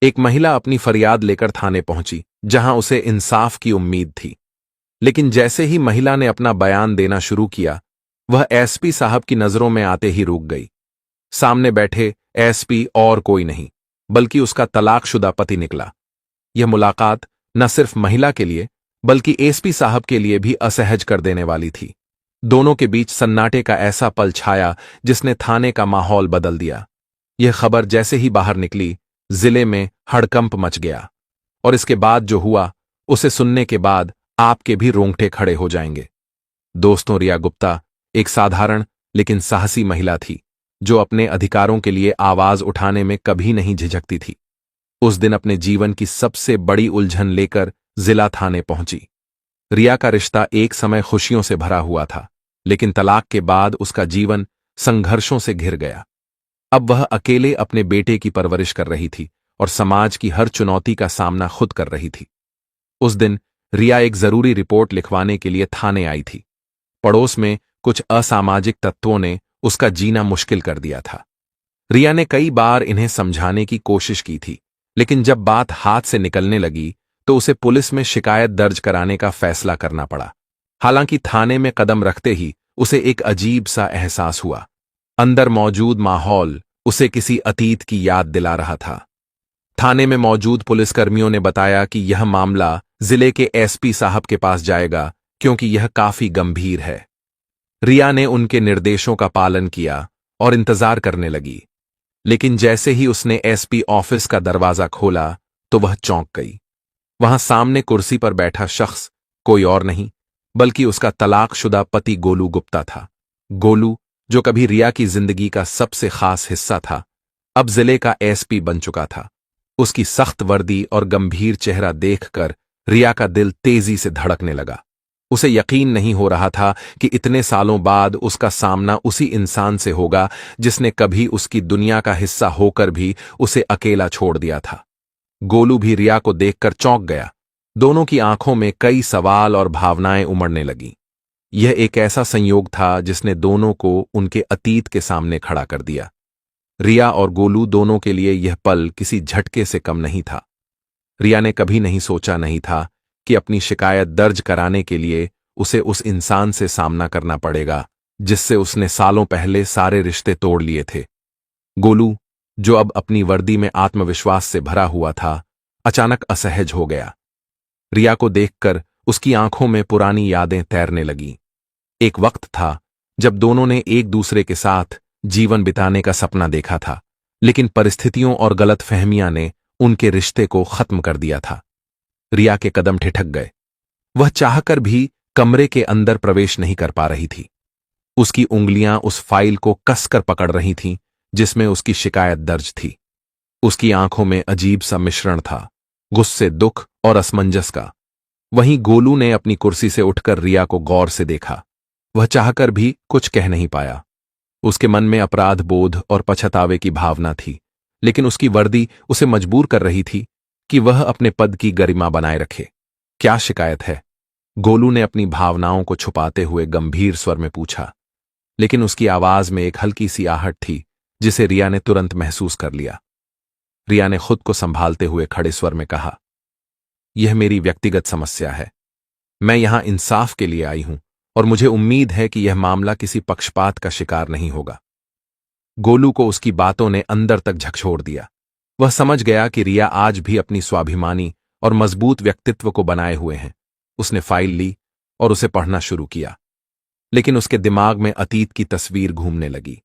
एक महिला अपनी फरियाद लेकर थाने पहुंची, जहां उसे इंसाफ की उम्मीद थी। लेकिन जैसे ही महिला ने अपना बयान देना शुरू किया, वह एसपी साहब की नजरों में आते ही रुक गई। सामने बैठे एसपी और कोई नहीं, बल्कि उसका तलाकशुदा पति निकला। यह मुलाकात न सिर्फ महिला के लिए, बल्कि एसपी साहब के लिए भी असहज कर देने वाली थी। दोनों के बीच सन्नाटे का ऐसा पल छाया जिसने थाने का माहौल बदल दिया। यह खबर जैसे ही बाहर निकली, जिले में हड़कंप मच गया। और इसके बाद जो हुआ, उसे सुनने के बाद आपके भी रोंगटे खड़े हो जाएंगे। दोस्तों, रिया गुप्ता एक साधारण लेकिन साहसी महिला थी, जो अपने अधिकारों के लिए आवाज उठाने में कभी नहीं झिझकती थी। उस दिन अपने जीवन की सबसे बड़ी उलझन लेकर जिला थाने पहुंची। रिया का रिश्ता एक समय खुशियों से भरा हुआ था, लेकिन तलाक के बाद उसका जीवन संघर्षों से घिर गया। अब वह अकेले अपने बेटे की परवरिश कर रही थी और समाज की हर चुनौती का सामना खुद कर रही थी। उस दिन रिया एक जरूरी रिपोर्ट लिखवाने के लिए थाने आई थी। पड़ोस में कुछ असामाजिक तत्वों ने उसका जीना मुश्किल कर दिया था। रिया ने कई बार इन्हें समझाने की कोशिश की थी, लेकिन जब बात हाथ से निकलने लगी तो उसे पुलिस में शिकायत दर्ज कराने का फैसला करना पड़ा। हालांकि थाने में कदम रखते ही उसे एक अजीब सा एहसास हुआ। अंदर मौजूद माहौल उसे किसी अतीत की याद दिला रहा था। थाने में मौजूद पुलिसकर्मियों ने बताया कि यह मामला जिले के एसपी साहब के पास जाएगा, क्योंकि यह काफी गंभीर है। रिया ने उनके निर्देशों का पालन किया और इंतजार करने लगी। लेकिन जैसे ही उसने एसपी ऑफिस का दरवाजा खोला तो वह चौंक गई। वहां सामने कुर्सी पर बैठा शख्स कोई और नहीं, बल्कि उसका तलाकशुदा पति गोलू गुप्ता था। गोलू, जो कभी रिया की जिंदगी का सबसे खास हिस्सा था, अब जिले का एसपी बन चुका था। उसकी सख्त वर्दी और गंभीर चेहरा देखकर रिया का दिल तेजी से धड़कने लगा। उसे यकीन नहीं हो रहा था कि इतने सालों बाद उसका सामना उसी इंसान से होगा जिसने कभी उसकी दुनिया का हिस्सा होकर भी उसे अकेला छोड़ दिया था। गोलू भी रिया को देखकर चौंक गया। दोनों की आंखों में कई सवाल और भावनाएं उमड़ने लगीं। यह एक ऐसा संयोग था जिसने दोनों को उनके अतीत के सामने खड़ा कर दिया। रिया और गोलू दोनों के लिए यह पल किसी झटके से कम नहीं था। रिया ने कभी नहीं सोचा नहीं था कि अपनी शिकायत दर्ज कराने के लिए उसे उस इंसान से सामना करना पड़ेगा जिससे उसने सालों पहले सारे रिश्ते तोड़ लिए थे। गोलू, जो अब अपनी वर्दी में आत्मविश्वास से भरा हुआ था, अचानक असहज हो गया। रिया को देखकर उसकी आंखों में पुरानी यादें तैरने लगीं। एक वक्त था जब दोनों ने एक दूसरे के साथ जीवन बिताने का सपना देखा था, लेकिन परिस्थितियों और गलतफहमियां ने उनके रिश्ते को खत्म कर दिया था। रिया के कदम ठिठक गए। वह चाहकर भी कमरे के अंदर प्रवेश नहीं कर पा रही थी। उसकी उंगलियां उस फाइल को कसकर पकड़ रही थीं जिसमें उसकी शिकायत दर्ज थी। उसकी आंखों में अजीब सा मिश्रण था, गुस्से, दुख और असमंजस का। वहीं गोलू ने अपनी कुर्सी से उठकर रिया को गौर से देखा। वह चाहकर भी कुछ कह नहीं पाया। उसके मन में अपराध बोध और पछतावे की भावना थी, लेकिन उसकी वर्दी उसे मजबूर कर रही थी कि वह अपने पद की गरिमा बनाए रखे। क्या शिकायत है? गोलू ने अपनी भावनाओं को छुपाते हुए गंभीर स्वर में पूछा, लेकिन उसकी आवाज में एक हल्की सी आहट थी जिसे रिया ने तुरंत महसूस कर लिया। रिया ने खुद को संभालते हुए खड़े स्वर में कहा, यह मेरी व्यक्तिगत समस्या है। मैं यहां इंसाफ के लिए आई हूं और मुझे उम्मीद है कि यह मामला किसी पक्षपात का शिकार नहीं होगा। गोलू को उसकी बातों ने अंदर तक झकझोर दिया। वह समझ गया कि रिया आज भी अपनी स्वाभिमानी और मजबूत व्यक्तित्व को बनाए हुए हैं। उसने फाइल ली और उसे पढ़ना शुरू किया, लेकिन उसके दिमाग में अतीत की तस्वीर घूमने लगी।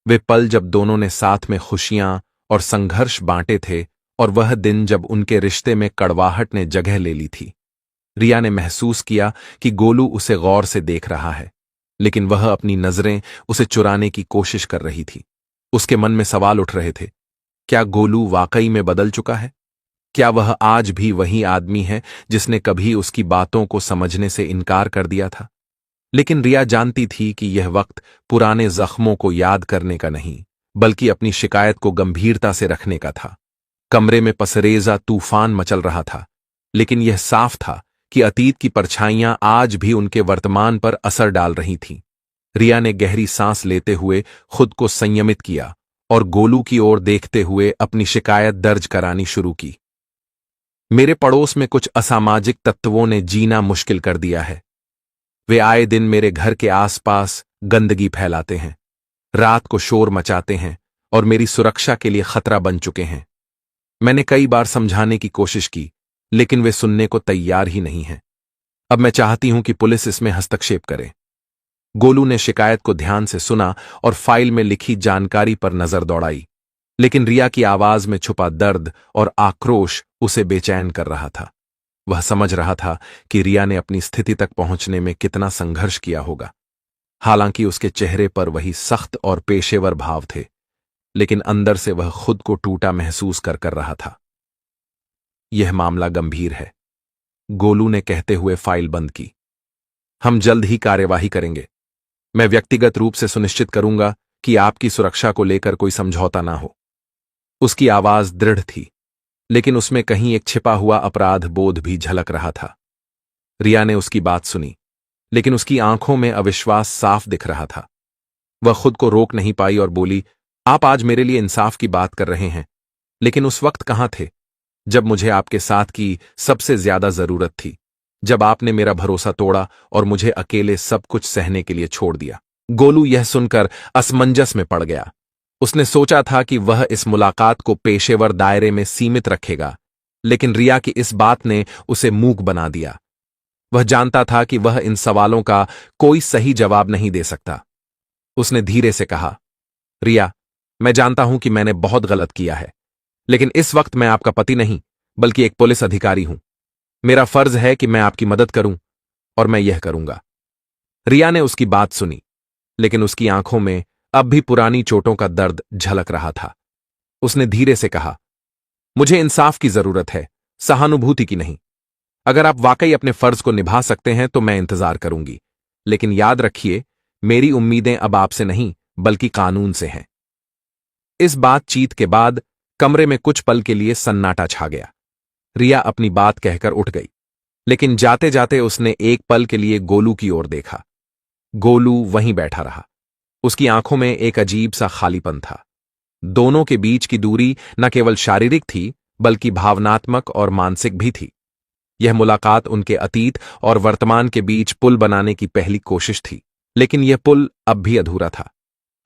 वे पल जब दोनों ने साथ में खुशियां और संघर्ष बांटे थे, और वह दिन जब उनके रिश्ते में कड़वाहट ने जगह ले ली थी। रिया ने महसूस किया कि गोलू उसे गौर से देख रहा है, लेकिन वह अपनी नजरें उसे चुराने की कोशिश कर रही थी। उसके मन में सवाल उठ रहे थे, क्या गोलू वाकई में बदल चुका है? क्या वह आज भी वही आदमी है जिसने कभी उसकी बातों को समझने से इनकार कर दिया था? लेकिन रिया जानती थी कि यह वक्त पुराने जख्मों को याद करने का नहीं, बल्कि अपनी शिकायत को गंभीरता से रखने का था। कमरे में पसरेजा तूफान मचल रहा था, लेकिन यह साफ था कि अतीत की परछाइयां आज भी उनके वर्तमान पर असर डाल रही थीं। रिया ने गहरी सांस लेते हुए खुद को संयमित किया और गोलू की ओर देखते हुए अपनी शिकायत दर्ज करानी शुरू की। मेरे पड़ोस में कुछ असामाजिक तत्वों ने जीना मुश्किल कर दिया है। वे आए दिन मेरे घर के आसपास गंदगी फैलाते हैं, रात को शोर मचाते हैं और मेरी सुरक्षा के लिए खतरा बन चुके हैं। मैंने कई बार समझाने की कोशिश की, लेकिन वे सुनने को तैयार ही नहीं हैं। अब मैं चाहती हूं कि पुलिस इसमें हस्तक्षेप करे। गोलू ने शिकायत को ध्यान से सुना और फाइल में लिखी जानकारी पर नजर दौड़ाई, लेकिन रिया की आवाज में छुपा दर्द और आक्रोश उसे बेचैन कर रहा था। वह समझ रहा था कि रिया ने अपनी स्थिति तक पहुंचने में कितना संघर्ष किया होगा। हालांकि उसके चेहरे पर वही सख्त और पेशेवर भाव थे, लेकिन अंदर से वह खुद को टूटा महसूस कर रहा था। यह मामला गंभीर है, गोलू ने कहते हुए फाइल बंद की। हम जल्द ही कार्यवाही करेंगे। मैं व्यक्तिगत रूप से सुनिश्चित करूंगा कि आपकी सुरक्षा को लेकर कोई समझौता ना हो। उसकी आवाज दृढ़ थी, लेकिन उसमें कहीं एक छिपा हुआ अपराध बोध भी झलक रहा था। रिया ने उसकी बात सुनी, लेकिन उसकी आंखों में अविश्वास साफ दिख रहा था। वह खुद को रोक नहीं पाई और बोली, आप आज मेरे लिए इंसाफ की बात कर रहे हैं, लेकिन उस वक्त कहां थे जब मुझे आपके साथ की सबसे ज्यादा जरूरत थी, जब आपने मेरा भरोसा तोड़ा और मुझे अकेले सब कुछ सहने के लिए छोड़ दिया। गोलू यह सुनकर असमंजस में पड़ गया। उसने सोचा था कि वह इस मुलाकात को पेशेवर दायरे में सीमित रखेगा, लेकिन रिया की इस बात ने उसे मूक बना दिया। वह जानता था कि वह इन सवालों का कोई सही जवाब नहीं दे सकता। उसने धीरे से कहा, रिया, मैं जानता हूं कि मैंने बहुत गलत किया है, लेकिन इस वक्त मैं आपका पति नहीं, बल्कि एक पुलिस अधिकारी हूं। मेरा फर्ज है कि मैं आपकी मदद करूं, और मैं यह करूंगा। रिया ने उसकी बात सुनी, लेकिन उसकी आंखों में अब भी पुरानी चोटों का दर्द झलक रहा था। उसने धीरे से कहा, मुझे इंसाफ की जरूरत है, सहानुभूति की नहीं। अगर आप वाकई अपने फर्ज को निभा सकते हैं तो मैं इंतजार करूंगी, लेकिन याद रखिए, मेरी उम्मीदें अब आपसे नहीं बल्कि कानून से हैं। इस बातचीत के बाद कमरे में कुछ पल के लिए सन्नाटा छा गया। रिया अपनी बात कहकर उठ गई, लेकिन जाते जाते उसने एक पल के लिए गोलू की ओर देखा। गोलू वहीं बैठा रहा। उसकी आंखों में एक अजीब सा खालीपन था। दोनों के बीच की दूरी न केवल शारीरिक थी, बल्कि भावनात्मक और मानसिक भी थी। यह मुलाकात उनके अतीत और वर्तमान के बीच पुल बनाने की पहली कोशिश थी, लेकिन यह पुल अब भी अधूरा था।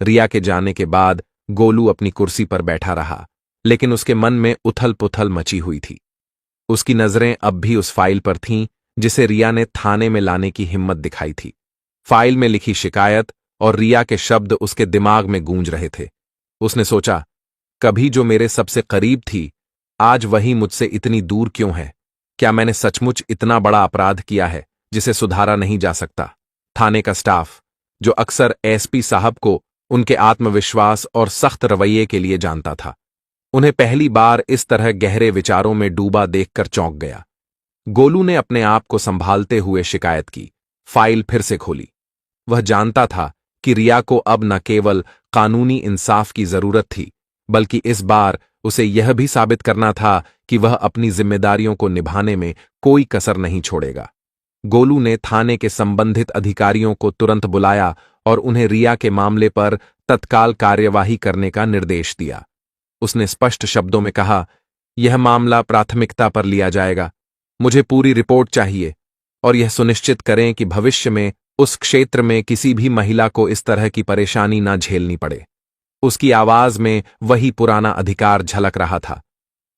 रिया के जाने के बाद गोलू अपनी कुर्सी पर बैठा रहा, लेकिन उसके मन में उथल पुथल मची हुई थी। उसकी नजरें अब भी उस फाइल पर थीं जिसे रिया ने थाने में लाने की हिम्मत दिखाई थी। फाइल में लिखी शिकायत और रिया के शब्द उसके दिमाग में गूंज रहे थे। उसने सोचा, कभी जो मेरे सबसे करीब थी, आज वही मुझसे इतनी दूर क्यों है? क्या मैंने सचमुच इतना बड़ा अपराध किया है जिसे सुधारा नहीं जा सकता? थाने का स्टाफ, जो अक्सर एसपी साहब को उनके आत्मविश्वास और सख्त रवैये के लिए जानता था, उन्हें पहली बार इस तरह गहरे विचारों में डूबा देखकर चौंक गया। गोलू ने अपने आप को संभालते हुए शिकायत की, फाइल फिर से खोली। वह जानता था कि रिया को अब न केवल कानूनी इंसाफ की जरूरत थी, बल्कि इस बार उसे यह भी साबित करना था कि वह अपनी जिम्मेदारियों को निभाने में कोई कसर नहीं छोड़ेगा। गोलू ने थाने के संबंधित अधिकारियों को तुरंत बुलाया और उन्हें रिया के मामले पर तत्काल कार्यवाही करने का निर्देश दिया। उसने स्पष्ट शब्दों में कहा, यह मामला प्राथमिकता पर लिया जाएगा। मुझे पूरी रिपोर्ट चाहिए, और यह सुनिश्चित करें कि भविष्य में उस क्षेत्र में किसी भी महिला को इस तरह की परेशानी न झेलनी पड़े। उसकी आवाज में वही पुराना अधिकार झलक रहा था,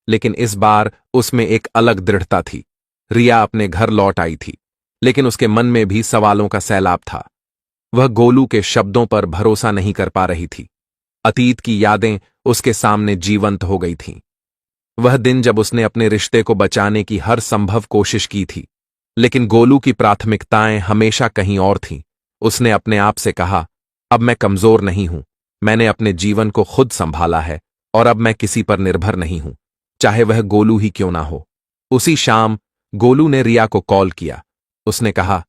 लेकिन इस बार उसमें एक अलग दृढ़ता थी। रिया अपने घर लौट आई थी, लेकिन उसके मन में भी सवालों का सैलाब था। वह गोलू के शब्दों पर भरोसा नहीं कर पा रही थी। अतीत की यादें उसके सामने जीवंत हो गई थीं। वह दिन जब उसने अपने रिश्ते को बचाने की हर संभव कोशिश की थी, लेकिन गोलू की प्राथमिकताएं हमेशा कहीं और थीं। उसने अपने आप से कहा, अब मैं कमजोर नहीं हूं, मैंने अपने जीवन को खुद संभाला है, और अब मैं किसी पर निर्भर नहीं हूं, चाहे वह गोलू ही क्यों ना हो। उसी शाम गोलू ने रिया को कॉल किया। उसने कहा,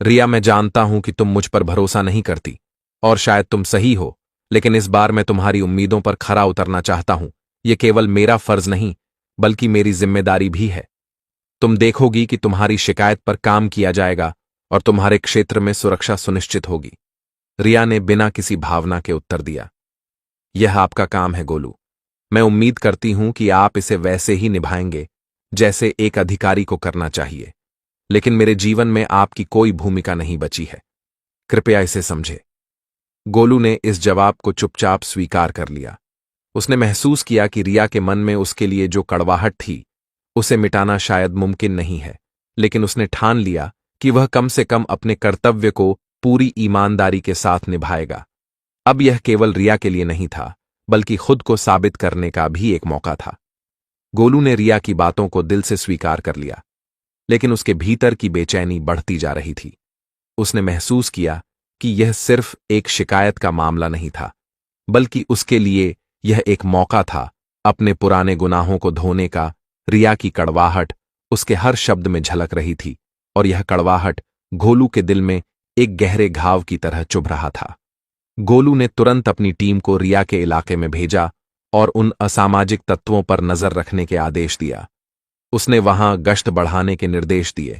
रिया, मैं जानता हूं कि तुम मुझ पर भरोसा नहीं करती, और शायद तुम सही हो, लेकिन इस बार मैं तुम्हारी उम्मीदों पर खरा उतरना चाहता हूं। यह केवल मेरा फर्ज नहीं, बल्कि मेरी जिम्मेदारी भी है। तुम देखोगी कि तुम्हारी शिकायत पर काम किया जाएगा और तुम्हारे क्षेत्र में सुरक्षा सुनिश्चित होगी। रिया ने बिना किसी भावना के उत्तर दिया। यह आपका काम है गोलू। मैं उम्मीद करती हूं कि आप इसे वैसे ही निभाएंगे जैसे एक अधिकारी को करना चाहिए, लेकिन मेरे जीवन में आपकी कोई भूमिका नहीं बची है। कृपया इसे समझे। गोलू ने इस जवाब को चुपचाप स्वीकार कर लिया। उसने महसूस किया कि रिया के मन में उसके लिए जो कड़वाहट थी उसे मिटाना शायद मुमकिन नहीं है, लेकिन उसने ठान लिया कि वह कम से कम अपने कर्तव्य को पूरी ईमानदारी के साथ निभाएगा। अब यह केवल रिया के लिए नहीं था, बल्कि खुद को साबित करने का भी एक मौका था। गोलू ने रिया की बातों को दिल से स्वीकार कर लिया, लेकिन उसके भीतर की बेचैनी बढ़ती जा रही थी। उसने महसूस किया कि यह सिर्फ एक शिकायत का मामला नहीं था, बल्कि उसके लिए यह एक मौका था अपने पुराने गुनाहों को धोने का। रिया की कड़वाहट उसके हर शब्द में झलक रही थी, और यह कड़वाहट गोलू के दिल में एक गहरे घाव की तरह चुभ रहा था। गोलू ने तुरंत अपनी टीम को रिया के इलाके में भेजा और उन असामाजिक तत्वों पर नजर रखने के आदेश दिया। उसने वहां गश्त बढ़ाने के निर्देश दिए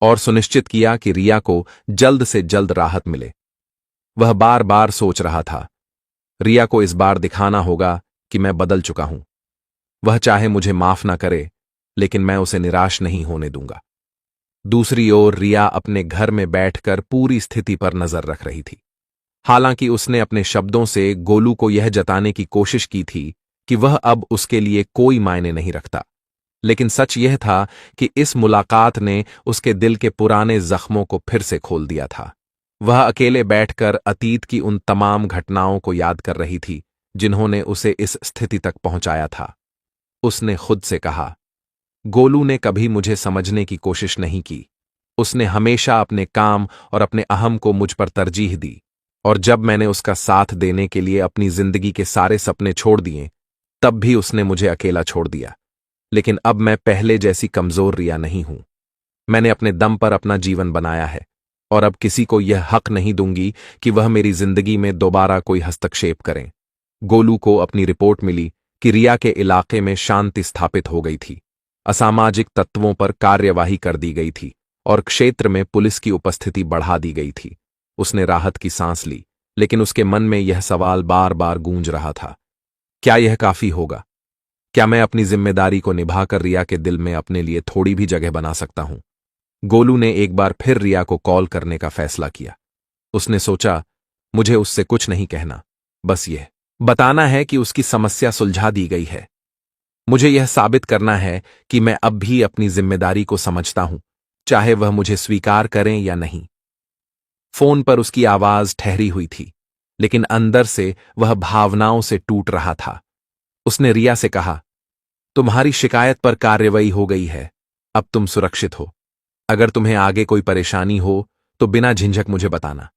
और सुनिश्चित किया कि रिया को जल्द से जल्द राहत मिले। वह बार बार सोच रहा था, रिया को इस बार दिखाना होगा कि मैं बदल चुका हूं। वह चाहे मुझे माफ ना करे, लेकिन मैं उसे निराश नहीं होने दूंगा। दूसरी ओर रिया अपने घर में बैठकर पूरी स्थिति पर नजर रख रही थी। हालांकि उसने अपने शब्दों से गोलू को यह जताने की कोशिश की थी कि वह अब उसके लिए कोई मायने नहीं रखता, लेकिन सच यह था कि इस मुलाकात ने उसके दिल के पुराने जख्मों को फिर से खोल दिया था। वह अकेले बैठकर अतीत की उन तमाम घटनाओं को याद कर रही थी जिन्होंने उसे इस स्थिति तक पहुंचाया था। उसने खुद से कहा, गोलू ने कभी मुझे समझने की कोशिश नहीं की। उसने हमेशा अपने काम और अपने अहम को मुझ पर तरजीह दी, और जब मैंने उसका साथ देने के लिए अपनी जिंदगी के सारे सपने छोड़ दिए, तब भी उसने मुझे अकेला छोड़ दिया। लेकिन अब मैं पहले जैसी कमजोर रिया नहीं हूं। मैंने अपने दम पर अपना जीवन बनाया है, और अब किसी को यह हक नहीं दूंगी कि वह मेरी जिंदगी में दोबारा कोई हस्तक्षेप करें। गोलू को अपनी रिपोर्ट मिली कि रिया के इलाके में शांति स्थापित हो गई थी, असामाजिक तत्वों पर कार्यवाही कर दी गई थी और क्षेत्र में पुलिस की उपस्थिति बढ़ा दी गई थी। उसने राहत की सांस ली, लेकिन उसके मन में यह सवाल बार बार गूंज रहा था, क्या यह काफी होगा? क्या मैं अपनी जिम्मेदारी को निभाकर रिया के दिल में अपने लिए थोड़ी भी जगह बना सकता हूं? गोलू ने एक बार फिर रिया को कॉल करने का फैसला किया। उसने सोचा, मुझे उससे कुछ नहीं कहना, बस यह बताना है कि उसकी समस्या सुलझा दी गई है। मुझे यह साबित करना है कि मैं अब भी अपनी जिम्मेदारी को समझता हूं, चाहे वह मुझे स्वीकार करें या नहीं। फोन पर उसकी आवाज ठहरी हुई थी, लेकिन अंदर से वह भावनाओं से टूट रहा था। उसने रिया से कहा, तुम्हारी शिकायत पर कार्रवाई हो गई है, अब तुम सुरक्षित हो। अगर तुम्हें आगे कोई परेशानी हो तो बिना झिझक मुझे बताना।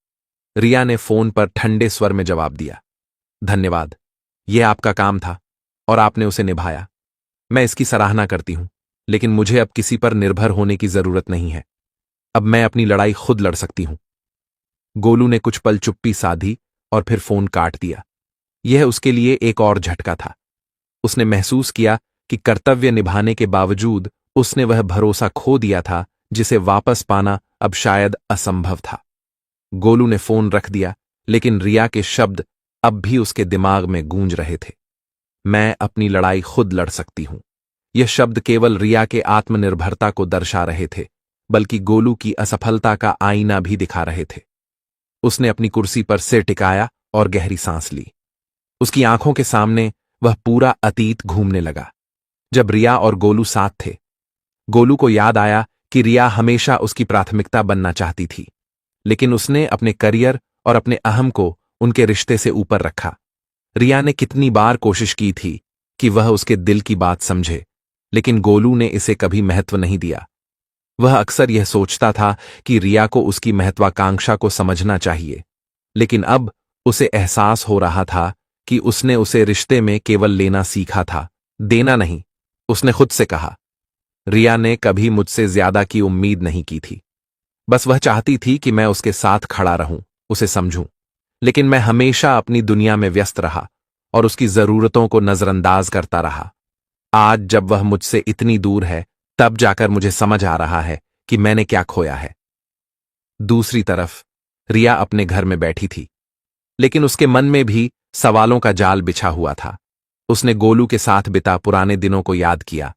रिया ने फोन पर ठंडे स्वर में जवाब दिया, धन्यवाद, यह आपका काम था और आपने उसे निभाया। मैं इसकी सराहना करती हूं, लेकिन मुझे अब किसी पर निर्भर होने की जरूरत नहीं है। अब मैं अपनी लड़ाई खुद लड़ सकती हूं। गोलू ने कुछ पल चुप्पी साधी और फिर फोन काट दिया। यह उसके लिए एक और झटका था। उसने महसूस किया कि कर्तव्य निभाने के बावजूद उसने वह भरोसा खो दिया था जिसे वापस पाना अब शायद असंभव था। गोलू ने फोन रख दिया, लेकिन रिया के शब्द अब भी उसके दिमाग में गूंज रहे थे। मैं अपनी लड़ाई खुद लड़ सकती हूं। यह शब्द केवल रिया के आत्मनिर्भरता को दर्शा रहे थे, बल्कि गोलू की असफलता का आईना भी दिखा रहे थे। उसने अपनी कुर्सी पर सिर टिकाया और गहरी सांस ली। उसकी आंखों के सामने वह पूरा अतीत घूमने लगा, जब रिया और गोलू साथ थे। गोलू को याद आया कि रिया हमेशा उसकी प्राथमिकता बनना चाहती थी, लेकिन उसने अपने करियर और अपने अहम को उनके रिश्ते से ऊपर रखा। रिया ने कितनी बार कोशिश की थी कि वह उसके दिल की बात समझे, लेकिन गोलू ने इसे कभी महत्व नहीं दिया। वह अक्सर यह सोचता था कि रिया को उसकी महत्वाकांक्षा को समझना चाहिए, लेकिन अब उसे एहसास हो रहा था कि उसने उसे रिश्ते में केवल लेना सीखा था, देना नहीं। उसने खुद से कहा, रिया ने कभी मुझसे ज्यादा की उम्मीद नहीं की थी। बस वह चाहती थी कि मैं उसके साथ खड़ा रहूं, उसे समझूं। लेकिन मैं हमेशा अपनी दुनिया में व्यस्त रहा और उसकी जरूरतों को नजरअंदाज करता रहा। आज जब वह मुझसे इतनी दूर है, तब जाकर मुझे समझ आ रहा है कि मैंने क्या खोया है। दूसरी तरफ रिया अपने घर में बैठी थी, लेकिन उसके मन में भी सवालों का जाल बिछा हुआ था। उसने गोलू के साथ बिता पुराने दिनों को याद किया।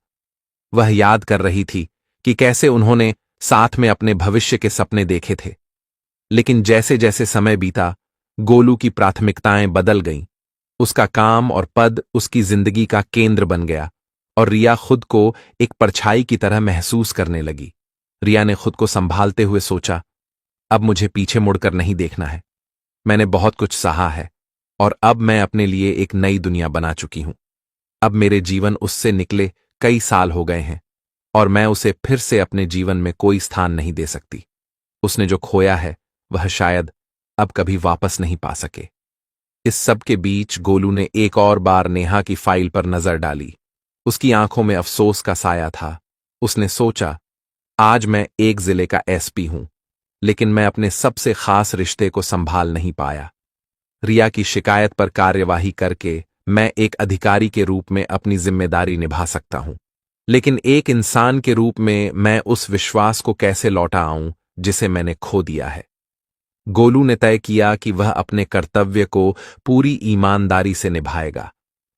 वह याद कर रही थी कि कैसे उन्होंने साथ में अपने भविष्य के सपने देखे थे। लेकिन जैसे जैसे समय बीता, गोलू की प्राथमिकताएं बदल गईं। उसका काम और पद उसकी जिंदगी का केंद्र बन गया और रिया खुद को एक परछाई की तरह महसूस करने लगी। रिया ने खुद को संभालते हुए सोचा, अब मुझे पीछे मुड़कर नहीं देखना है। मैंने बहुत कुछ सहा है और अब मैं अपने लिए एक नई दुनिया बना चुकी हूं। अब मेरे जीवन उससे निकले कई साल हो गए हैं और मैं उसे फिर से अपने जीवन में कोई स्थान नहीं दे सकती। उसने जो खोया है वह शायद अब कभी वापस नहीं पा सके। इस सब के बीच गोलू ने एक और बार नेहा की फाइल पर नजर डाली। उसकी आंखों में अफसोस का साया था। उसने सोचा, आज मैं एक जिले का एसपी हूं, लेकिन मैं अपने सबसे खास रिश्ते को संभाल नहीं पाया। रिया की शिकायत पर कार्यवाही करके मैं एक अधिकारी के रूप में अपनी जिम्मेदारी निभा सकता हूं, लेकिन एक इंसान के रूप में मैं उस विश्वास को कैसे लौटा आऊं जिसे मैंने खो दिया है। गोलू ने तय किया कि वह अपने कर्तव्य को पूरी ईमानदारी से निभाएगा।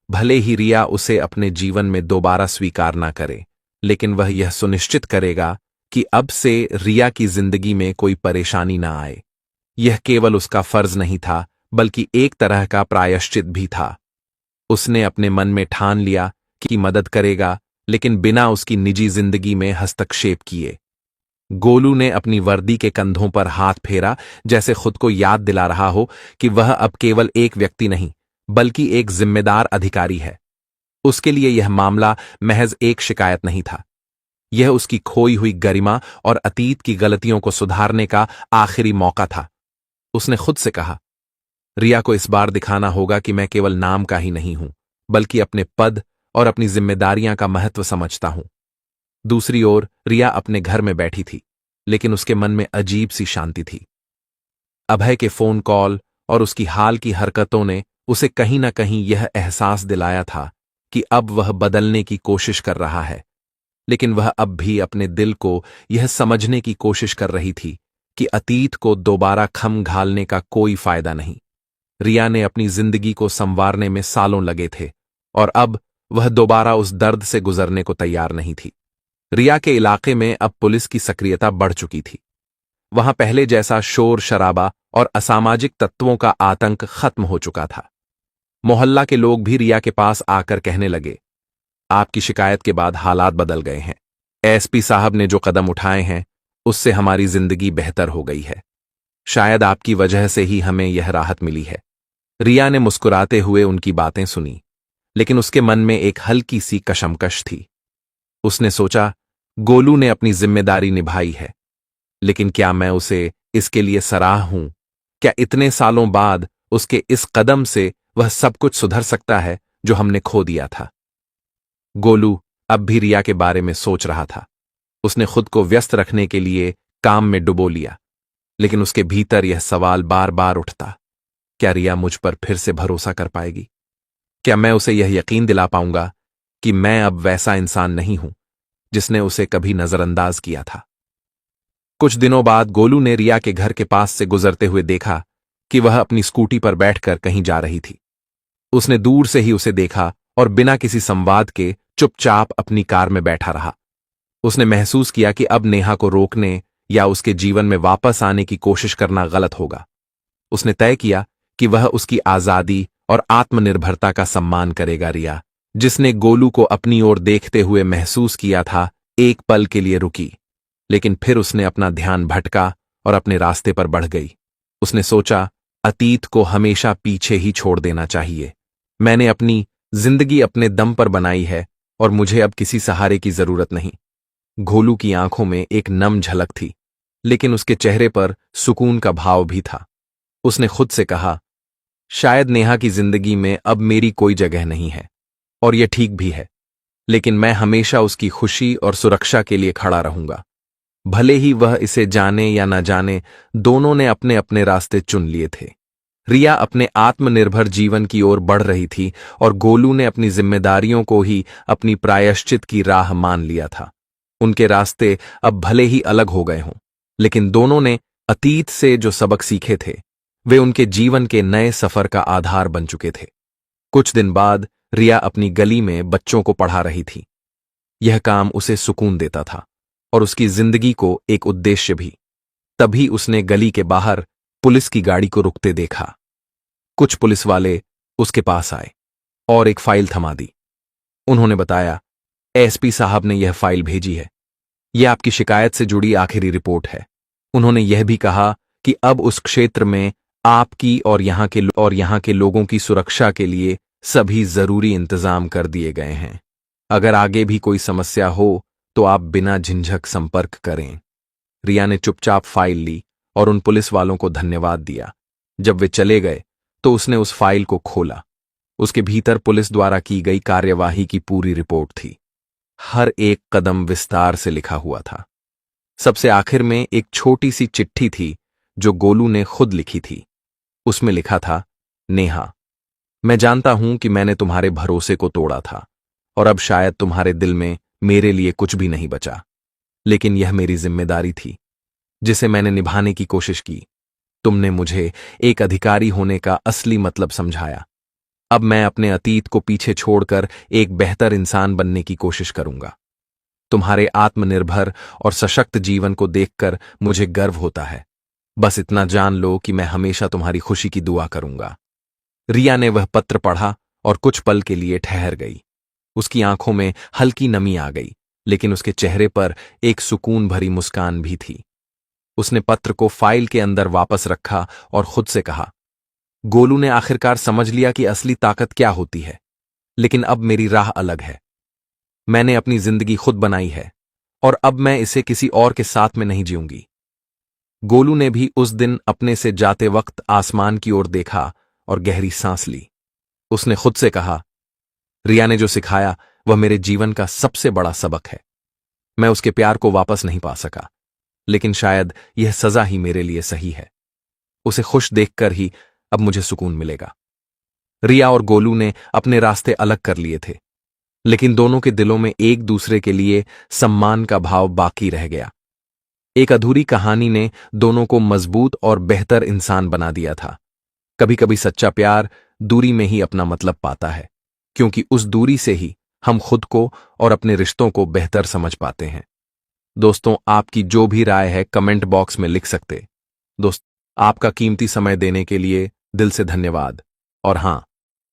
भले ही रिया उसे अपने जीवन में दोबारा स्वीकार ना करे, लेकिन वह यह सुनिश्चित करेगा कि अब से रिया की जिंदगी में कोई परेशानी ना आए। यह केवल उसका फर्ज नहीं था, बल्कि एक तरह का प्रायश्चित भी था। उसने अपने मन में ठान लिया कि मदद करेगा, लेकिन बिना उसकी निजी जिंदगी में हस्तक्षेप किए। गोलू ने अपनी वर्दी के कंधों पर हाथ फेरा, जैसे खुद को याद दिला रहा हो कि वह अब केवल एक व्यक्ति नहीं, बल्कि एक जिम्मेदार अधिकारी है। उसके लिए यह मामला महज एक शिकायत नहीं था। यह उसकी खोई हुई गरिमा और अतीत की गलतियों को सुधारने का आखिरी मौका था। उसने खुद से कहा, रिया को इस बार दिखाना होगा कि मैं केवल नाम का ही नहीं हूं, बल्कि अपने पद और अपनी जिम्मेदारियां का महत्व समझता हूं। दूसरी ओर रिया अपने घर में बैठी थी, लेकिन उसके मन में अजीब सी शांति थी। अभय के फोन कॉल और उसकी हाल की हरकतों ने उसे कहीं ना कहीं यह एहसास दिलाया था कि अब वह बदलने की कोशिश कर रहा है, लेकिन वह अब भी अपने दिल को यह समझने की कोशिश कर रही थी कि अतीत को दोबारा खम घालने का कोई फायदा नहीं। रिया ने अपनी जिंदगी को संवारने में सालों लगे थे और अब वह दोबारा उस दर्द से गुजरने को तैयार नहीं थी। रिया के इलाके में अब पुलिस की सक्रियता बढ़ चुकी थी। वहां पहले जैसा शोर शराबा और असामाजिक तत्वों का आतंक खत्म हो चुका था। मोहल्ला के लोग भी रिया के पास आकर कहने लगे, आपकी शिकायत के बाद हालात बदल गए हैं। एसपी साहब ने जो कदम उठाए हैं उससे हमारी जिंदगी बेहतर हो गई है। शायद आपकी वजह से ही हमें यह राहत मिली है। रिया ने मुस्कुराते हुए उनकी बातें सुनी, लेकिन उसके मन में एक हल्की सी कशमकश थी। उसने सोचा, गोलू ने अपनी जिम्मेदारी निभाई है, लेकिन क्या मैं उसे इसके लिए सराह हूं? क्या इतने सालों बाद उसके इस कदम से वह सब कुछ सुधर सकता है जो हमने खो दिया था? गोलू अब भी रिया के बारे में सोच रहा था। उसने खुद को व्यस्त रखने के लिए काम में डुबो लिया, लेकिन उसके भीतर यह सवाल बार बार उठता, क्या रिया मुझ पर फिर से भरोसा कर पाएगी? क्या मैं उसे यह यकीन दिला पाऊंगा कि मैं अब वैसा इंसान नहीं हूं जिसने उसे कभी नजरअंदाज किया था? कुछ दिनों बाद गोलू ने रिया के घर के पास से गुजरते हुए देखा कि वह अपनी स्कूटी पर बैठकर कहीं जा रही थी। उसने दूर से ही उसे देखा और बिना किसी संवाद के चुपचाप अपनी कार में बैठा रहा। उसने महसूस किया कि अब नेहा को रोकने या उसके जीवन में वापस आने की कोशिश करना गलत होगा। उसने तय किया कि वह उसकी आजादी और आत्मनिर्भरता का सम्मान करेगा। रिया, जिसने गोलू को अपनी ओर देखते हुए महसूस किया था, एक पल के लिए रुकी, लेकिन फिर उसने अपना ध्यान भटका और अपने रास्ते पर बढ़ गई। उसने सोचा, अतीत को हमेशा पीछे ही छोड़ देना चाहिए। मैंने अपनी जिंदगी अपने दम पर बनाई है और मुझे अब किसी सहारे की जरूरत नहीं। गोलू की आंखों में एक नम झलक थी, लेकिन उसके चेहरे पर सुकून का भाव भी था। उसने खुद से कहा, शायद नेहा की जिंदगी में अब मेरी कोई जगह नहीं है, और यह ठीक भी है, लेकिन मैं हमेशा उसकी खुशी और सुरक्षा के लिए खड़ा रहूंगा। भले ही वह इसे जाने या न जाने, दोनों ने अपने अपने रास्ते चुन लिए थे। रिया अपने आत्मनिर्भर जीवन की ओर बढ़ रही थी और गोलू ने अपनी जिम्मेदारियों को ही अपनी प्रायश्चित की राह मान लिया था। उनके रास्ते अब भले ही अलग हो गए हों, लेकिन दोनों ने अतीत से जो सबक सीखे थे वे उनके जीवन के नए सफर का आधार बन चुके थे। कुछ दिन बाद रिया अपनी गली में बच्चों को पढ़ा रही थी। यह काम उसे सुकून देता था और उसकी जिंदगी को एक उद्देश्य भी। तभी उसने गली के बाहर पुलिस की गाड़ी को रुकते देखा। कुछ पुलिस वाले उसके पास आए और एक फाइल थमा दी। उन्होंने बताया, एसपी साहब ने यह फाइल भेजी है। यह आपकी शिकायत से जुड़ी आखिरी रिपोर्ट है। उन्होंने यह भी कहा कि अब उस क्षेत्र में आपकी और यहाँ के लोगों की सुरक्षा के लिए सभी जरूरी इंतजाम कर दिए गए हैं। अगर आगे भी कोई समस्या हो तो आप बिना झिझक संपर्क करें। रिया ने चुपचाप फाइल ली और उन पुलिस वालों को धन्यवाद दिया। जब वे चले गए तो उसने उस फाइल को खोला। उसके भीतर पुलिस द्वारा की गई कार्यवाही की पूरी रिपोर्ट थी। हर एक कदम विस्तार से लिखा हुआ था। सबसे आखिर में एक छोटी सी चिट्ठी थी जो गोलू ने खुद लिखी थी। उसमें लिखा था, नेहा, मैं जानता हूं कि मैंने तुम्हारे भरोसे को तोड़ा था और अब शायद तुम्हारे दिल में मेरे लिए कुछ भी नहीं बचा, लेकिन यह मेरी जिम्मेदारी थी जिसे मैंने निभाने की कोशिश की। तुमने मुझे एक अधिकारी होने का असली मतलब समझाया। अब मैं अपने अतीत को पीछे छोड़कर एक बेहतर इंसान बनने की कोशिश करूंगा। तुम्हारे आत्मनिर्भर और सशक्त जीवन को देखकर मुझे गर्व होता है। बस इतना जान लो कि मैं हमेशा तुम्हारी खुशी की दुआ करूंगा। रिया ने वह पत्र पढ़ा और कुछ पल के लिए ठहर गई। उसकी आंखों में हल्की नमी आ गई, लेकिन उसके चेहरे पर एक सुकून भरी मुस्कान भी थी। उसने पत्र को फाइल के अंदर वापस रखा और खुद से कहा, गोलू ने आखिरकार समझ लिया कि असली ताकत क्या होती है। लेकिन अब मेरी राह अलग है। मैंने अपनी जिंदगी खुद बनाई है और अब मैं इसे किसी और के साथ में नहीं जीऊंगी। गोलू ने भी उस दिन अपने से जाते वक्त आसमान की ओर देखा और गहरी सांस ली। उसने खुद से कहा, रिया ने जो सिखाया वह मेरे जीवन का सबसे बड़ा सबक है। मैं उसके प्यार को वापस नहीं पा सका, लेकिन शायद यह सजा ही मेरे लिए सही है। उसे खुश देखकर ही अब मुझे सुकून मिलेगा। रिया और गोलू ने अपने रास्ते अलग कर लिए थे, लेकिन दोनों के दिलों में एक दूसरे के लिए सम्मान का भाव बाकी रह गया। एक अधूरी कहानी ने दोनों को मजबूत और बेहतर इंसान बना दिया था। कभी कभी सच्चा प्यार दूरी में ही अपना मतलब पाता है, क्योंकि उस दूरी से ही हम खुद को और अपने रिश्तों को बेहतर समझ पाते हैं। दोस्तों, आपकी जो भी राय है कमेंट बॉक्स में लिख सकते। आपका कीमती समय देने के लिए दिल से धन्यवाद। और हां,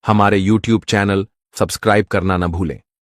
हमारे YouTube चैनल सब्सक्राइब करना न भूलें।